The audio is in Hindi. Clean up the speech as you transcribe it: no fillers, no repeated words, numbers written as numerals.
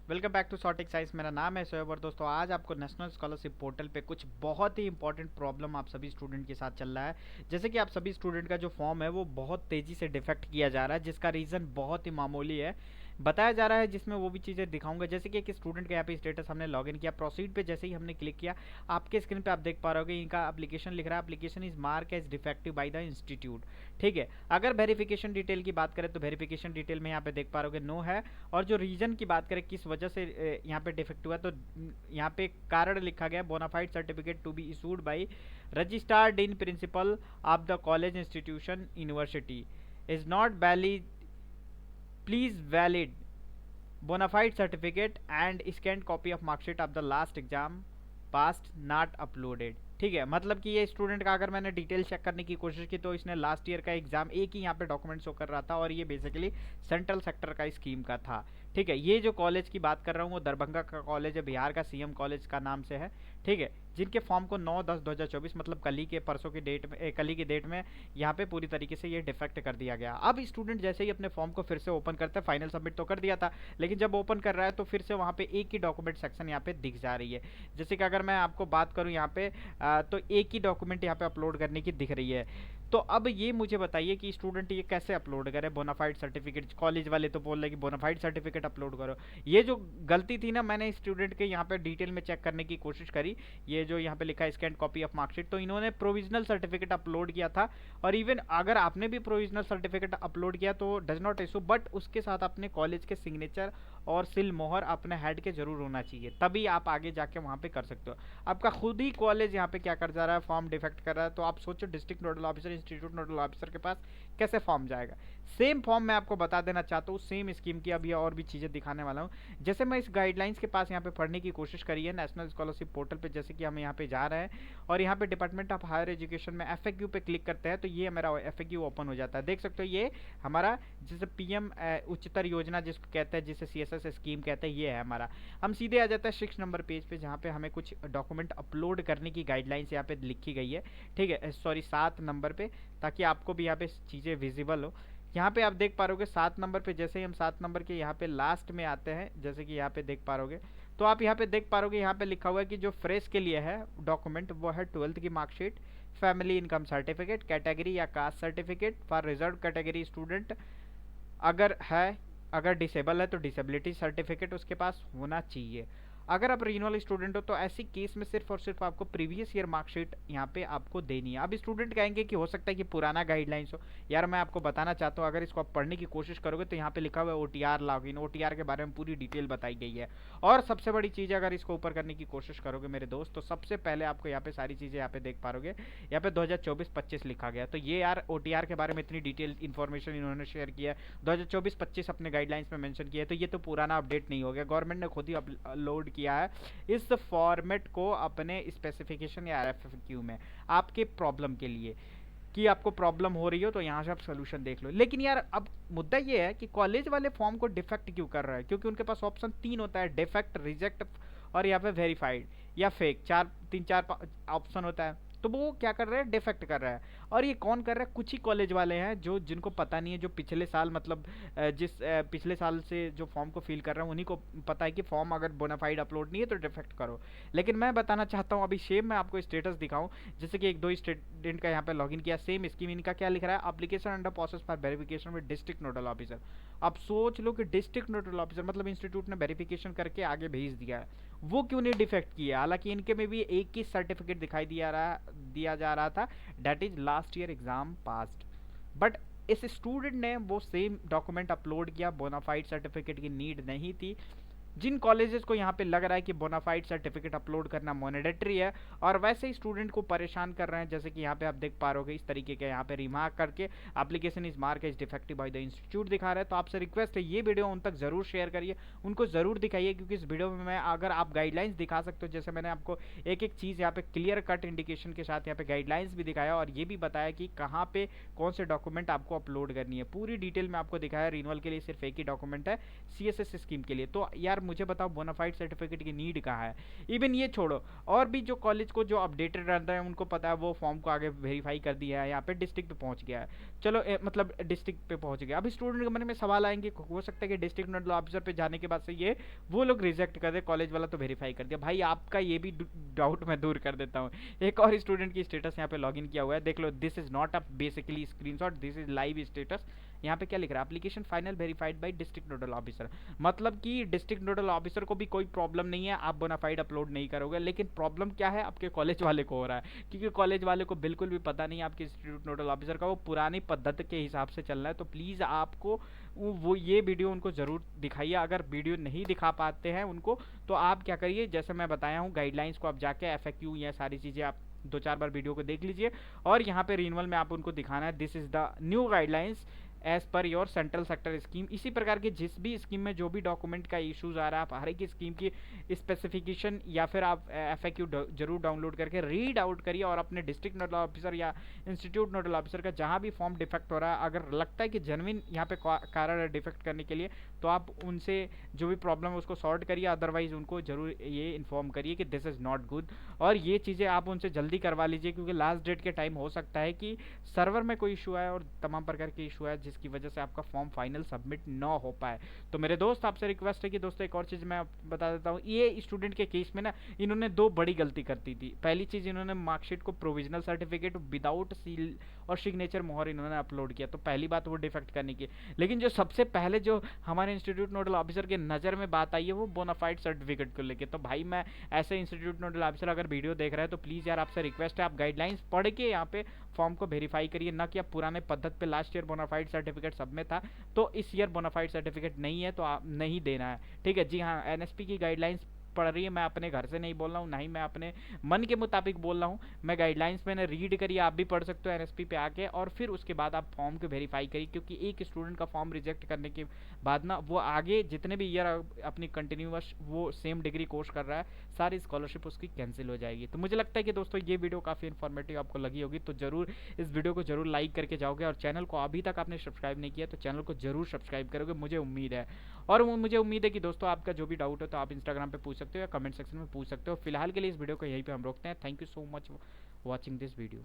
Welcome back to Sotic science. मेरा नाम है शोएब और दोस्तों आज आपको नेशनल स्कॉलरशिप पोर्टल पे कुछ बहुत ही इंपॉर्टेंट प्रॉब्लम आप सभी स्टूडेंट के साथ चल रहा है। जैसे कि आप सभी स्टूडेंट का जो फॉर्म है वो बहुत तेज़ी से डिफेक्ट किया जा रहा है, जिसका रीज़न बहुत ही मामूली है बताया जा रहा है, जिसमें वो भी चीज़ें दिखाऊंगा। जैसे कि एक स्टूडेंट का यहाँ पे स्टेटस हमने लॉगिन किया, प्रोसीड पे जैसे ही हमने क्लिक किया आपके स्क्रीन पे आप देख पा रहे होगे इनका एप्लीकेशन लिख रहा है, application is mark as defective by the institute. ठीक है, अगर वेरिफिकेशन डिटेल की बात करें तो वेरिफिकेशन डिटेल में यहाँ पे देख पा रहे होगे नो है। और जो रीजन की बात करें किस वजह से यहाँ पे डिफेक्ट हुआ, तो यहाँ पे कारण लिखा गया bonafide certificate to be issued by registered in principal of the college institution university is not valid, please valid bonafide certificate and scan copy of marksheet of the last exam passed not uploaded. ठीक है, मतलब कि ये स्टूडेंट का अगर मैंने डिटेल चेक करने की कोशिश की तो इसने लास्ट ईयर का एग्जाम एक ही यहाँ पे डॉक्यूमेंट शो कर रहा था और ये बेसिकली सेंट्रल सेक्टर का स्कीम का था। ठीक है, ये जो कॉलेज की बात कर रहा हूँ वो दरभंगा का कॉलेज है, बिहार का सीएम कॉलेज का नाम से है। ठीक है, जिनके फॉर्म को 9/10/2024 मतलब कल ही के परसों की डेट में कल ही की डेट में यहाँ पे पूरी तरीके से ये डिफेक्ट कर दिया गया। अब स्टूडेंट जैसे ही अपने फॉर्म को फिर से ओपन करता है, फाइनल सबमिट तो कर दिया था लेकिन जब ओपन कर रहा है तो फिर से वहाँ पे एक ही डॉक्यूमेंट सेक्शन यहाँ पे दिख जा रही है। जैसे कि अगर मैं आपको बात करूँ यहाँ पे तो एक ही डॉक्यूमेंट यहाँ पे अपलोड करने की दिख रही है। तो अब ये मुझे बताइए कि स्टूडेंट ये कैसे अपलोड करे बोनाफाइड सर्टिफिकेट। कॉलेज वाले तो बोल रहे कि बोनाफाइड सर्टिफिकेट अपलोड करो। ये जो गलती थी ना, मैंने स्टूडेंट के यहाँ पे डिटेल में चेक करने की कोशिश करी। ये जो यहाँ पे लिखा है स्कैन कॉपी ऑफ मार्कशीट, तो इन्होंने प्रोविजनल सर्टिफिकेट अपलोड किया था। और इवन अगर आपने भी प्रोविजनल सर्टिफिकेट अपलोड किया तो डज नॉट इशू, बट उसके साथ अपने कॉलेज के सिग्नेचर और सिल मोहर अपने हेड के जरूर होना चाहिए, तभी आप आगे जाके वहाँ पे कर सकते हो। आपका खुद ही कॉलेज यहाँ पे क्या कर जा रहा है, फॉर्म डिफेक्ट कर रहा है, तो आप सोचो district nodal officer institute nodal officer के पास कैसे फॉर्म जाएगा। सेम फॉर्म मैं आपको बता देना चाहता हूँ, सेम स्कीम की अभी और भी चीज़ें दिखाने वाला हूँ। जैसे मैं इस गाइडलाइंस के पास यहाँ पे पढ़ने की कोशिश करी है नेशनल स्कॉलरशिप पोर्टल पे, जैसे कि हम यहाँ पे जा रहे हैं और यहाँ पे डिपार्टमेंट ऑफ हायर एजुकेशन में एफएक्यू पे क्लिक करते हैं तो ये मेरा एफएक्यू ओपन हो जाता है। देख सकते हो ये हमारा जैसे पीएम उच्चतर योजना जिसको कहते हैं, जिसे सीएसएस स्कीम कहते हैं, ये है हमारा। हम सीधे आ जाता है 6 नंबर पेज पे जहाँ पे हमें कुछ डॉक्यूमेंट अपलोड करने की गाइडलाइंस यहाँ पे लिखी गई है। ठीक है, सॉरी 7 नंबर पे, ताकि आपको भी यहाँ पे चीज़ें विजिबल हो। यहाँ पे आप देख पा रहोगे 7 नंबर पे, जैसे ही हम 7 नंबर के यहाँ पे लास्ट में आते हैं, जैसे कि यहाँ पे देख पा रहोगे, तो आप यहाँ पे देख पा रहोगे यहाँ पे लिखा हुआ है कि जो फ्रेश के लिए है डॉक्यूमेंट वो है 12th की marksheet, family income certificate, category या caste certificate for reserve category student अगर है, अगर डिसेबल है तो डिसेबिलिटी सर्टिफिकेट उसके पास होना चाहिए। अगर आप रीजनल स्टूडेंट हो तो ऐसी केस में सिर्फ और सिर्फ आपको प्रीवियस ईयर मार्कशीट यहाँ पे आपको देनी है। अब स्टूडेंट कहेंगे कि हो सकता है कि पुराना गाइडलाइंस हो, यार मैं आपको बताना चाहता हूँ अगर इसको आप पढ़ने की कोशिश करोगे तो यहाँ पे लिखा हुआ है ओटीआर लॉगिन, ओटीआर के बारे में पूरी डिटेल बताई गई है। और सबसे बड़ी चीज़ अगर इसको ऊपर करने की कोशिश करोगे मेरे दोस्त, तो सबसे पहले आपको यहाँ पे सारी चीज़ें यहाँ पे देख पाओगे, यहाँ पे 2024-25 लिखा गया। तो ये यार ओटीआर के बारे में इतनी डिटेल इन्फॉर्मेशन इन्होंने शेयर किया है, 2024-25 अपने गाइडलाइंस में मेंशन किया है, तो ये तो पुराना अपडेट नहीं हो गया, गवर्नमेंट ने खुद ही अपलोड किया है इस फॉर्मेट को अपने स्पेसिफिकेशन या आरएफक्यू में आपके प्रॉब्लम के लिए, कि आपको प्रॉब्लम हो रही हो तो यहाँ से आप सोल्यूशन देख लो। लेकिन यार अब मुद्दा ये है कि कॉलेज वाले फॉर्म को डिफेक्ट क्यों कर रहा है, क्योंकि उनके पास ऑप्शन 3 होता है, डिफेक्ट, रिजेक्ट और यहाँ पे वेरीफाइड या फेक, 3-4 ऑप्शन होता है। तो वो क्या कर रहे हैं, डिफेक्ट कर रहा है। और ये कौन कर रहा है, कुछ ही कॉलेज वाले हैं जो जिनको पता नहीं है, जो पिछले साल मतलब पिछले साल से जो फॉर्म को फिल कर रहे हैं उन्हीं को पता है कि फॉर्म अगर बोनाफाइड अपलोड नहीं है तो डिफेक्ट करो। लेकिन मैं बताना चाहता हूँ अभी सेम मैं आपको स्टेटस दिखाऊं, जैसे कि एक दो स्टूडेंट का यहाँ पे लॉगिन किया, सेम स्कीम इनका क्या लिख रहा है, application under process for verification with district nodal officer. अब सोच लो कि डिस्ट्रिक्ट नोडल ऑफिसर मतलब इंस्टीट्यूट ने वेरिफिकेशन करके आगे भेज दिया है, वो क्यों नहीं डिफेक्ट किया। हालांकि इनके में भी एक ही सर्टिफिकेट दिखाई दिया जा रहा था, that is last year exam passed, but इस स्टूडेंट ने वो सेम डॉक्यूमेंट अपलोड किया, बोनाफाइड सर्टिफिकेट की नीड नहीं थी। जिन कॉलेजेस को यहाँ पे लग रहा है कि बोनाफाइड सर्टिफिकेट अपलोड करना मैंडेटरी है और वैसे ही स्टूडेंट को परेशान कर रहे हैं, जैसे कि यहाँ पे आप देख पा रहे इस तरीके के यहाँ पे रिमार्क करके application is mark as defective by the institute दिखा रहा है। तो आपसे रिक्वेस्ट है ये वीडियो उन तक जरूर शेयर करिए, उनको जरूर दिखाइए, क्योंकि इस वीडियो में मैं अगर आप गाइडलाइंस दिखा सकते हो, जैसे मैंने आपको एक एक चीज़ यहाँ पे क्लियर कट इंडिकेशन के साथ यहाँ पे गाइडलाइंस भी दिखाया और ये भी बताया कि कहाँ पे कौन से डॉक्यूमेंट आपको अपलोड करनी है, पूरी डिटेल में आपको दिखाया। रिन्यूअल के लिए सिर्फ एक ही डॉक्यूमेंट है, सीएसएस स्कीम के लिए। तो यार मुझे बताओ बोनाफाइड सर्टिफिकेट की नीड कहाँ है। इवन ये छोड़ो, और भी जो कॉलेज को जो अपडेटेड रहता है उनको पता है वो फॉर्म को आगे वेरीफाई कर दिया है, यहाँ पे डिस्ट्रिक्ट पे पहुंच गया है। चलो मतलब डिस्ट्रिक्ट पे पहुंच गया, अभी स्टूडेंट के मन में सवाल आएंगे, हो सकता है कि डिस्ट्रिक्ट नोडल ऑफिसर पे जाने के बाद से ये वो लोग रिजेक्ट कर दे, कॉलेज वाला तो वेरीफाई कर दिया। भाई आपका ये भी डाउट मैं दूर कर देता हूँ। एक और स्टूडेंट की स्टेटस यहाँ पे लॉगिन किया हुआ है, देख लो, this is not a basically screenshot, this is live status. यहाँ पे क्या लिख रहा है, application final verified by district nodal officer. मतलब कि डिस्ट्रिक्ट नोडल ऑफिसर को भी कोई प्रॉब्लम नहीं है, आप बोनाफाइड अपलोड नहीं करोगे, लेकिन प्रॉब्लम क्या है, आपके कॉलेज वाले को हो रहा है, क्योंकि कॉलेज वाले को बिल्कुल भी पता नहीं है आपके इंस्टीट्यूट नोडल ऑफिसर का, वो पुरानी पद्धति के हिसाब से चल रहा है। तो प्लीज़ आपको वो ये वीडियो उनको ज़रूर दिखाइए। अगर वीडियो नहीं दिखा पाते हैं उनको, तो आप क्या करिए, जैसे मैं बताया हूँ गाइडलाइंस को आप जाके FAQ या सारी चीज़ें आप 2-4 बार वीडियो को देख लीजिए, और यहाँ पे रिन्यूअल में आप उनको दिखाना है, this is the new guidelines as per your central sector scheme. इसी प्रकार के जिस भी स्कीम में जो भी डॉक्यूमेंट का इश्यूज आ रहा है, आप हर एक स्कीम की स्पेसिफिकेशन या फिर आप FAQ जरूर डाउनलोड करके रीड आउट करिए, और अपने डिस्ट्रिक्ट नोडल ऑफिसर या इंस्टीट्यूट नोडल ऑफिसर का जहाँ भी फॉर्म डिफेक्ट हो रहा है, अगर लगता है कि जेन्युइन यहाँ पे कारण है डिफेक्ट करने के लिए, तो आप उनसे जो भी प्रॉब्लम है उसको सॉर्ट करिए, अदरवाइज उनको जरूर ये इन्फॉर्म करिए कि दिस इज़ नॉट गुड। और ये चीज़ें आप उनसे जल्दी करवा लीजिए, क्योंकि लास्ट डेट के टाइम हो सकता है कि सर्वर में कोई इशू आए और तमाम प्रकार के इशू आए, जिसकी वजह से आपका फॉर्म फाइनल सबमिट ना हो पाए। तो मेरे दोस्त आपसे रिक्वेस्ट है कि दोस्तों एक और चीज़ मैं बता देता हूँ, ये स्टूडेंट के केस में ना इन्होंने 2 बड़ी गलती कर दी थी। पहली चीज़, इन्होंने मार्कशीट को प्रोविजनल सर्टिफिकेट विदाउट सील और सिग्नेचर मोहर इन्होंने अपलोड किया, तो पहली बात वो डिफेक्ट करने की। लेकिन जो सबसे पहले जो हमारे इंस्टीट्यूट नोडल ऑफिसर के नज़र में बात आई है, वो बोनाफाइड सर्टिफिकेट को लेके। तो भाई मैं ऐसे इंस्टीट्यूट नोडल ऑफिसर अगर वीडियो देख रहा है तो प्लीज़ यार आपसे रिक्वेस्ट है, आप गाइडलाइंस पढ़ के यहाँ पे फॉर्म को वेरीफाई करिए, ना कि आप पुराने पद्धति पे लास्ट ईयर बोनाफाइड सर्टिफिकेट सब में था तो इस ईयर बोनाफाइड सर्टिफिकेट नहीं है तो आप नहीं देना है। ठीक है जी हाँ, NSP की गाइडलाइंस पढ़ रही है, मैं अपने घर से नहीं बोल रहा हूँ, ना ही मैं अपने मन के मुताबिक बोल रहा हूँ, मैं गाइडलाइंस मैंने रीड करी, आप भी पढ़ सकते हो NSP पे आके, और फिर उसके बाद आप फॉर्म को वेरीफाई करिए, क्योंकि एक स्टूडेंट का फॉर्म रिजेक्ट करने के बाद ना वो आगे जितने भी ईयर अपनी कंटिन्यूअस वो सेम डिग्री कोर्स कर रहा है, सारी स्कॉलरशिप उसकी कैंसिल हो जाएगी। तो मुझे लगता है कि दोस्तों ये वीडियो काफ़ी इन्फॉर्मेटिव आपको लगी होगी, तो जरूर इस वीडियो को जरूर लाइक करके जाओगे, और चैनल को अभी तक आपने सब्सक्राइब नहीं किया तो चैनल को जरूर सब्सक्राइब करोगे, मुझे उम्मीद है। और मुझे उम्मीद है कि दोस्तों आपका जो भी डाउट हो तो आप इंस्टाग्राम पे पूछ सकते हो या कमेंट सेक्शन में पूछ सकते हो। फिलहाल के लिए इस वीडियो को यहीं पे हम रोकते हैं। Thank you so much watching this video.